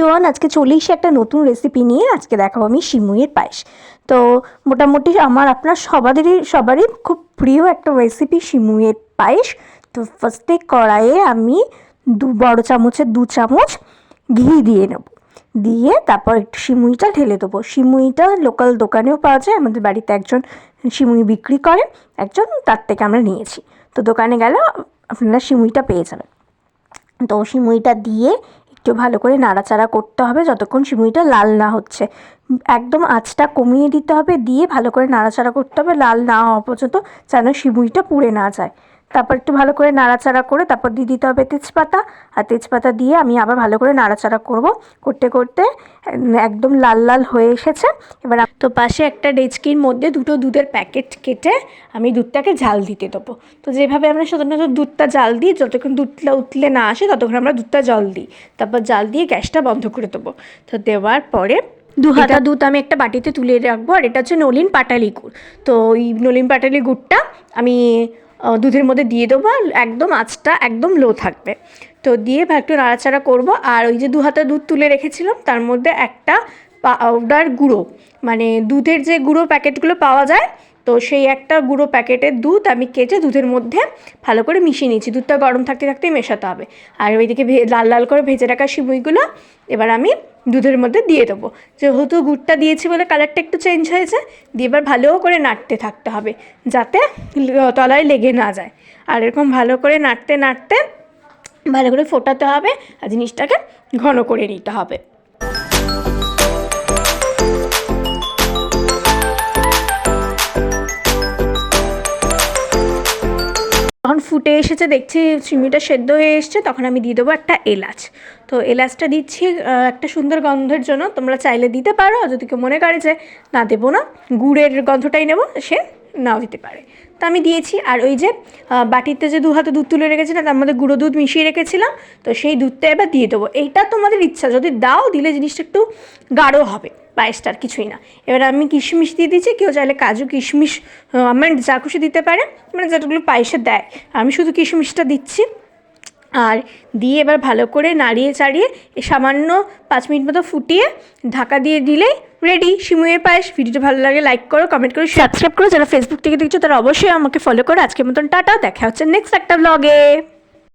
Everyone, আজকে চলে এসে একটা নতুন রেসিপি নিয়ে। আজকে দেখাবো আমি সিমুইয়ের পায়েস। তো মোটামুটি আপনার সবারই খুব প্রিয় একটা রেসিপি সিমুইয়ের পায়েস। তো ফার্স্টে কড়াইয়ে আমি বড় চামচের 2 চামচ ঘি দিয়ে নেব, দিয়ে তারপর একটু সিমুইটা ঢেলে দেবো। সিমুইটা লোকাল দোকানেও পাওয়া যায়, আমাদের বাড়িতে একজন সিমুই বিক্রি করে একজন, তার থেকে আমরা নিয়েছি। তো দোকানে গেলে আপনারা সিমুইটা পেয়ে যাবেন। তো সিমুইটা দিয়ে একটু ভালো করে নাড়াচাড়া করতে হবে যতক্ষণ সিমুইটা লাল না হচ্ছে। একদম আঁচটা কমিয়ে দিতে হবে, দিয়ে ভালো করে নাড়াচাড়া করতে হবে লাল না হওয়া পর্যন্ত, যেন সিমুইটা পুড়ে না যায়। তারপর একটু ভালো করে নাড়াচাড়া করে তারপর দিয়ে দিতে হবে তেজপাতা। আর তেজপাতা দিয়ে আমি আবার ভালো করে নাড়াচাড়া করতে করতে একদম লাল লাল হয়ে এসেছে। এবার তো পাশে একটা ডেচকির মধ্যে 2টো দুধের প্যাকেট কেটে আমি দুধটাকে জাল দিতে দেবো। তো যেভাবে আমরা সাধারণত দুধটা জাল দিই, যতক্ষণ দুধটা উতলে না আসে ততক্ষণ আমরা দুধটা জল দিই, তারপর জাল দিয়ে গ্যাসটা বন্ধ করে দেবো। তো দেওয়ার পরে 2 হাতা দুধ আমি একটা বাটিতে তুলে রাখবো। আর এটা হচ্ছে নলিন পাটালি গুড়। তো এই নলিন পাটালি গুড়টা আমি দুধের মধ্যে দিয়ে দেবো, আর একদম আঁচটা একদম লো থাকবে। তো দিয়ে একটু নাড়াচাড়া করবো। আর ওই যে 2 হাতা দুধ তুলে রেখেছিলাম তার মধ্যে একটা পাউডার গুঁড়ো, মানে দুধের যে গুঁড়ো প্যাকেটগুলো পাওয়া যায়, তো সেই একটা গুঁড়ো প্যাকেটের দুধ আমি কেটে দুধের মধ্যে ভালো করে মিশিয়ে নিয়েছি। দুধটা গরম থাকতে থাকতেই মেশাতে হবে। আর ওইদিকে লাল লাল করে ভেজে রাখা সিমুইগুলো এবার আমি দুধের মধ্যে দিয়ে দেবো। যেহেতু গুড়টা দিয়েছি বলে কালারটা একটু চেঞ্জ হয়েছে, দিয়ে এবার ভালো করে নাড়তে থাকতে হবে যাতে তলায় লেগে না যায়। আর এরকম ভালো করে নাড়তে নাড়তে ভালো করে ফোটাতে হবে, আর জিনিসটাকে ঘন করে নিতে হবে। যখন ফুটে এসেছে, দেখছি সিমুইটা সেদ্ধ হয়ে এসছে, তখন আমি দিয়ে দেবো একটা এলাচ। তো এলাচটা দিচ্ছি একটা সুন্দর গন্ধের জন্য। তোমরা চাইলে দিতে পারো, যদি কেউ মনে করে যে না দেবো না, গুড়ের গন্ধটাই নেবো, সে নাও দিতে পারে। তো আমি দিয়েছি। আর ওই যে বাটিতে যে 2 হাতে দুধ তুলে রেখেছিলাম তার মধ্যে গুঁড়ো দুধ মিশিয়ে রেখেছিলাম, তো সেই দুধটা এবার দিয়ে দেবো। এইটা তোমাদের ইচ্ছা, যদি দাও দিলে জিনিসটা একটু গাঢ় হবে, পায়েসটার কিছুই না। এবার আমি কিশমিশ দিয়ে দিচ্ছি, কেউ চাইলে কাজু কিশমিশ আমার যা খুশি দিতে পারে, মানে যেটাগুলো পায়েসে দেয়। আমি শুধু কিশমিশটা দিচ্ছি। আর দিয়ে এবার ভালো করে নাড়িয়ে চাড়িয়ে সামান্য 5 মিনিট মতো ফুটিয়ে ঢাকা দিয়ে দিলেই রেডি সিমুইয়ের পায়েস। ভিডিওটা ভালো লাগে লাইক করো, কমেন্ট করো, সাবস্ক্রাইব করো। যারা ফেসবুক থেকে দেখছো তারা অবশ্যই আমাকে ফলো করো। আজকের মতন টাটা, দেখা হচ্ছে নেক্সট একটা ব্লগে।